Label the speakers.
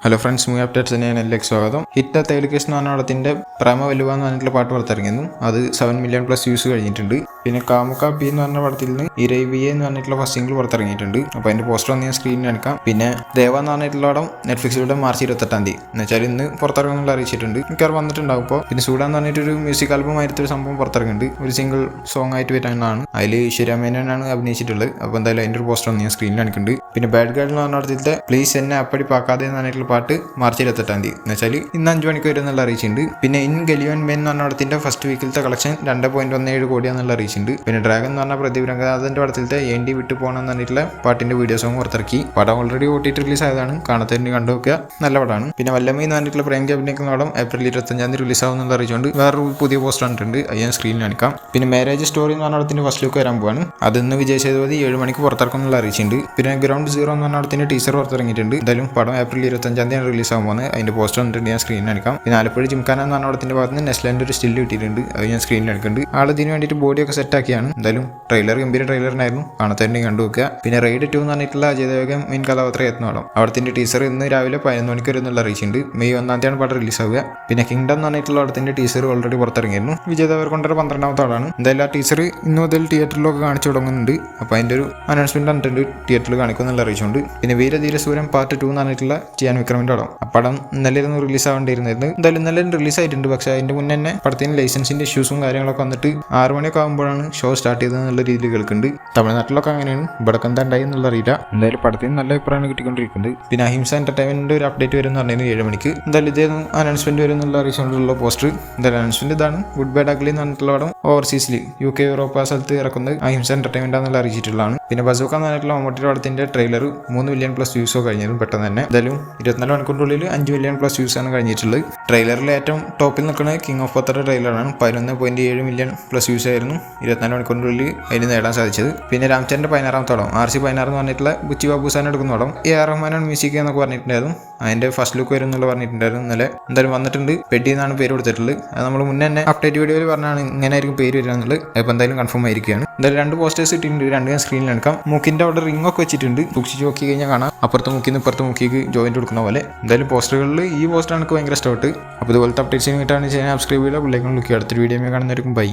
Speaker 1: Hello friends, movie updates തന്നെയാണ് എല്ലാവർക്കും സ്വാഗതം. ഹിറ്റ് തേലികൃഷ്ണ നാടകത്തിൻ്റെ പ്രേമ വലുവ എന്ന് പറഞ്ഞിട്ടുള്ള പാട്ട് പുറത്തിറങ്ങിയിരുന്നു. അത് 7 മില്യൺ പ്ലസ് വ്യൂസ് കഴിഞ്ഞിട്ടുണ്ട്. പിന്നെ കാമുക പി എന്ന് പറഞ്ഞ പടത്തിൽ നിന്ന് ഇരവിയെ എന്ന് പറഞ്ഞിട്ടുള്ള ഫസ്റ്റ് സിംഗിൾ പുറത്തിറങ്ങിയിട്ടുണ്ട്. അപ്പോൾ അതിൻ്റെ പോസ്റ്റർ ഒന്ന് ഞാൻ സ്ക്രീനിൽ കാണിക്കാം. പിന്നെ ദേവ എന്ന് പറഞ്ഞിട്ടുള്ള പടം നെറ്റ്ഫ്ലിക്സിലൂടെ മാർച്ച് 28 എന്ന് വെച്ചാൽ ഇന്ന് പുറത്തിറങ്ങുന്നുള്ള അറിയിച്ചിട്ടുണ്ട്. മിക്കവാറും വന്നിട്ടുണ്ടാവും. ഇപ്പോൾ പിന്നെ സൂഡ എന്ന് പറഞ്ഞിട്ടൊരു മ്യൂസിക് ആൽബം ആയിട്ടൊരു സംഭവം പുറത്തിറങ്ങുന്നുണ്ട്. ഒരു സിംഗിൾ സോങ് ആയിട്ട് വരുന്നതാണ്. അതിൽ ഈശ്വരാമേനോനാണ് അഭിനയിച്ചിട്ടുള്ളത്. അപ്പോൾ എന്തായാലും അതിൻ്റെ ഒരു പോസ്റ്റർ ഒന്ന് ഞാൻ സ്ക്രീനിൽ കാണിക്കുന്നുണ്ട്. പിന്നെ ബാഡ് ഗേൾ എന്ന് പറഞ്ഞ പടത്തിലത്തെ പ്ലീസ് എന്നെ അപ്പടി പാക്കാതെ എന്ന് പറഞ്ഞിട്ടുള്ള പാട്ട് മാർച്ച് 28 എന്ന് വെച്ചാൽ ഇന്ന് 5 മണിക്ക് വരും എന്നുള്ള അറിയിച്ചിട്ടുണ്ട്. പിന്നെ ഇൻ ഗലിയോൻ മെൻ എന്ന് പറഞ്ഞ പടത്തിന്റെ ഫസ്റ്റ് വീക്കിലത്തെ കളക്ഷൻ 2.17 കോടിയാന്നുള്ള അറിയിച്ചിട്ടുണ്ട്. പിന്നെ ഡ്രാഗൺ എന്ന് പറഞ്ഞ പ്രദീപ് രംഗനാഥന്റെ പടത്തിലത്തെ ഏണ്ടി വിട്ടു പോകണം എന്ന് പറഞ്ഞിട്ടുള്ള പാട്ടിന്റെ വീഡിയോ സോങ് പുറത്തിറക്കി. പടം ഓൾറെഡി OTT റിലീസ് ആയതാണ്. കാണാത്തതിന് കണ്ടു നോക്കുക, നല്ല പടമാണ്. പിന്നെ വല്ലമി എന്ന് പറഞ്ഞിട്ടുള്ള പ്രേം അഭിനയിക്കുന്ന പടം ഏപ്രിൽ 25 റിലീസ് ആവുമെന്നുള്ള അറിയിച്ചുകൊണ്ട് വേറൊരു പുതിയ പോസ്റ്റർ കണ്ടിട്ടുണ്ട്. അത് ഞാൻ സ്ക്രീനിൽ കാണിക്കാം. പിന്നെ മാരേജ് സ്റ്റോറി എന്ന് പറഞ്ഞ പടത്തിന്റെ ഫസ്റ്റ് ലുക്ക് വരാൻ പോവാണ്. അത് ഇന്ന് വിജയ് സേതുപതി 7 മണിക്ക് പുറത്തിറക്കും എന്നുള്ള അറിയിച്ചിട്ടുണ്ട്. പിന്നെ ഗ്രൗണ്ട് സീറോ എന്ന് പറഞ്ഞ പടത്തിന്റെ ടീസർ പുറത്തിറങ്ങിയിട്ടുണ്ട്. എന്തായാലും പടം ഏപ്രിൽ 25 റിലീസ് ആകുമ്പോൾ അതിന്റെ പോസ്റ്റർ കണ്ടിട്ട് ഞാൻ സ്ക്രീനിൽ കാണിക്കാം. പിന്നെ ആലപ്പുഴ ജിംഖാന എന്ന് പറഞ്ഞ പടത്തിന്റെ ഭാഗത്ത് നിന്ന് നെസ്ലാൻഡ് ഒരു സ്റ്റിൽ കിട്ടിയിട്ടുണ്ട്. അത് ഞാൻ സ്ക്രീനിൽ എടുക്കുന്നുണ്ട്. ആൾ ഇതിന് വേണ്ടിയിട്ട് ബോഡിയൊക്കെ സെറ്റ് ആക്കിയാണ്. എന്തായാലും ഗംഭീര ട്രെയിലറിനായിരുന്നു. കാണാത്തന്നെ കണ്ടു നോക്കുക. പിന്നെ റൈഡ് 2 എന്ന് പറഞ്ഞിട്ടുള്ള അജയ് ദേവഗൻ മെയിൻ കഥാപാത്രമായിരുന്നു പടം. അവിടത്തിന്റെ ടീസർ ഇന്ന് രാവിലെ 11 മണിക്ക് വരുന്നുള്ള അറിയിച്ചിട്ടുണ്ട്. മെയ് 1 പടം റിലീസ് ആവുക. പിന്നെ കിങ്ഡം എന്ന് പറഞ്ഞിട്ടുള്ള പടത്തിന്റെ ടീസർ ഓൾറെഡി പുറത്തിറങ്ങിയിരുന്നു. വിജയ് ദേവരകൊണ്ടയുടെ 12ാമത്തെ ആളാണ്. എന്തായാലും ആ ടീസർ ഇന്ന് മുതൽ തിയേറ്ററിലൊക്കെ കാണിച്ചു തുടങ്ങുന്നുണ്ട്. അപ്പോൾ അതിന്റെ ഒരു അനൗൺസ്മെന്റ് കണ്ടിട്ടുണ്ട്, തിയേറ്ററിൽ കാണിക്കുമെന്നുള്ള അറിയിച്ചുകൊണ്ട്. പിന്നെ വീരധീരസൂരൻ പാർട്ട് 2 എന്ന് പറഞ്ഞിട്ടുള്ള ചിയാൻ വിക്രമിന്റെ പടം. ആ പടം ഇന്നലെ റിലീസ് ആവേണ്ടിയിരുന്നത്. എന്തായാലും ഇന്നലെ റിലീസ് ആയിട്ടുണ്ട്. പക്ഷേ അതിന്റെ മുന്നേ തന്നെ പടത്തിന് ലൈസൻസിന്റെ ഇഷ്യൂസും കാര്യങ്ങളൊക്കെ വന്നിട്ട് 6 മണിയൊക്കെ ആകുമ്പോഴാണ് ഷോ സ്റ്റാർട്ട് ചെയ്തതെന്നുള്ള രീതിയിൽ കേൾക്കുന്നുണ്ട്. തമിഴ്നാട്ടിലൊക്കെ അങ്ങനെയാണ്. ഇവിടെ എന്താ ഉണ്ടായി എന്നുള്ള അറിയില്ല. എന്തായാലും പടത്തിന് നല്ല അഭിപ്രായമാണ് കിട്ടിക്കൊണ്ടിരിക്കുന്നത്. പിന്നെ അഹിംസ എന്റർടൈൻമെന്റിന്റെ ഒരു അപ്ഡേറ്റ് വരും എന്ന് പറഞ്ഞത് 7 മണിക്ക്. എന്തായാലും ഇതേന്ന് അനൗൺസ്മെന്റ് വരും എന്നുള്ള അറിയിച്ചുകൊണ്ടുള്ള പോസ്റ്റർ. എന്തായാലും അനൗൺസ്മെന്റ് ഇതാണ്. ഗുഡ് ബൈ ഡഗ്ലി എന്ന് പറഞ്ഞിട്ടുള്ള പടം ഓവർസീസിൽ UK യൂറോപ്പ സ്ഥലത്ത് ഇറക്കുന്നത് അഹിംസ എന്റർടൈൻമെന്റ് എന്നുള്ള അറിയിച്ചിട്ടുള്ളതാണ്. പിന്നെ ബസൂക്ക എന്ന് പറഞ്ഞിട്ടുള്ള മമ്മൂട്ടിയുടെ പടത്തിന്റെ ട്രെയിലർ 3 മില്യൺ പ്ലസ് വ്യൂസോ കഴിഞ്ഞതും പെട്ടെന്ന് തന്നെ. എന്തായാലും 24 മണിക്കൂറിനുള്ളിൽ 5 മില്യൺ പ്ലസ് വ്യൂസ് ആണ് കഴിഞ്ഞിട്ടുള്ളത്. ട്രെയിലറിൽ ഏറ്റവും ടോപ്പിൽ നിൽക്കുന്നത് കിങ് ഓഫ് പത്തയുടെ ട്രെയിലറാണ്. 11.7 മില്യൺ പ്ലസ് വ്യൂസ് ആയിരുന്നു 24 മണിക്കൂറിനുള്ളിൽ അതിന് നേടാൻ സാധിച്ചത്. പിന്നെ രാംചന്ദ്രന്റെ 16ാമത്തെ പടം RC 16 എന്ന് പറഞ്ഞിട്ടുള്ള ബുച്ചി ബാബുസാൻ എടുക്കുന്ന പടം AR റഹ്മാനാണ് മ്യൂസിക് എന്നൊക്കെ പറഞ്ഞിട്ടുണ്ടായിരുന്നു. അതിന്റെ ഫസ്റ്റ് ലുക്ക് വരും എന്നുള്ള പറഞ്ഞിട്ടുണ്ടായിരുന്നു. ഇന്നലെ എന്തായാലും വന്നിട്ടുണ്ട്. പെട്ടി എന്നാണ് പേര് കൊടുത്തിട്ടുള്ളത്. അത് നമ്മൾ മുന്നേ തന്നെ അപ്ഡേറ്റ് വീഡിയോയിൽ പറഞ്ഞാണ് ഇങ്ങനെ ആയിരിക്കും പേര് വരിക എന്നുള്ളത്. അപ്പോൾ എന്തായാലും കൺഫേം ആയിരിക്കുകയാണ്. എന്തായാലും 2 പോസ്റ്റേഴ്സ് ഇട്ടിട്ടുണ്ട്. 2 ഞാൻ സ്ക്രീനിൽ എടുക്കാം. മൂക്കിന്റെ അവിടെ റിംഗ് ഒക്കെ വെച്ചിട്ടുണ്ട്. സൂക്ഷിച്ച് നോക്കി കഴിഞ്ഞാൽ കാണാം. അപ്പുറത്തെ മൂക്കിന്ന് ഇപ്പുറത്തെ മൂക്കിക്ക് ജോയിന്റ് കൊടുക്കുന്ന പോലെ. എന്തായാലും പോസ്റ്ററുകളിൽ ഈ പോസ്റ്റർ എനിക്ക് ഭയങ്കര ഇഷ്ടപ്പെട്ട്. അപ്പോൾ ഇതുപോലത്തെ അപ്ഡേറ്റ്സിന് കിട്ടാണ് ചെയ്യാൻ സബ്സ്ക്രൈബ് ചെയ്യുക. ബെല്ലൈക്കൺ ക്ലിക്ക് ചെയ്യുക. അടുത്തൊരു വീഡിയോ കാണുന്നവർക്കും ബൈ.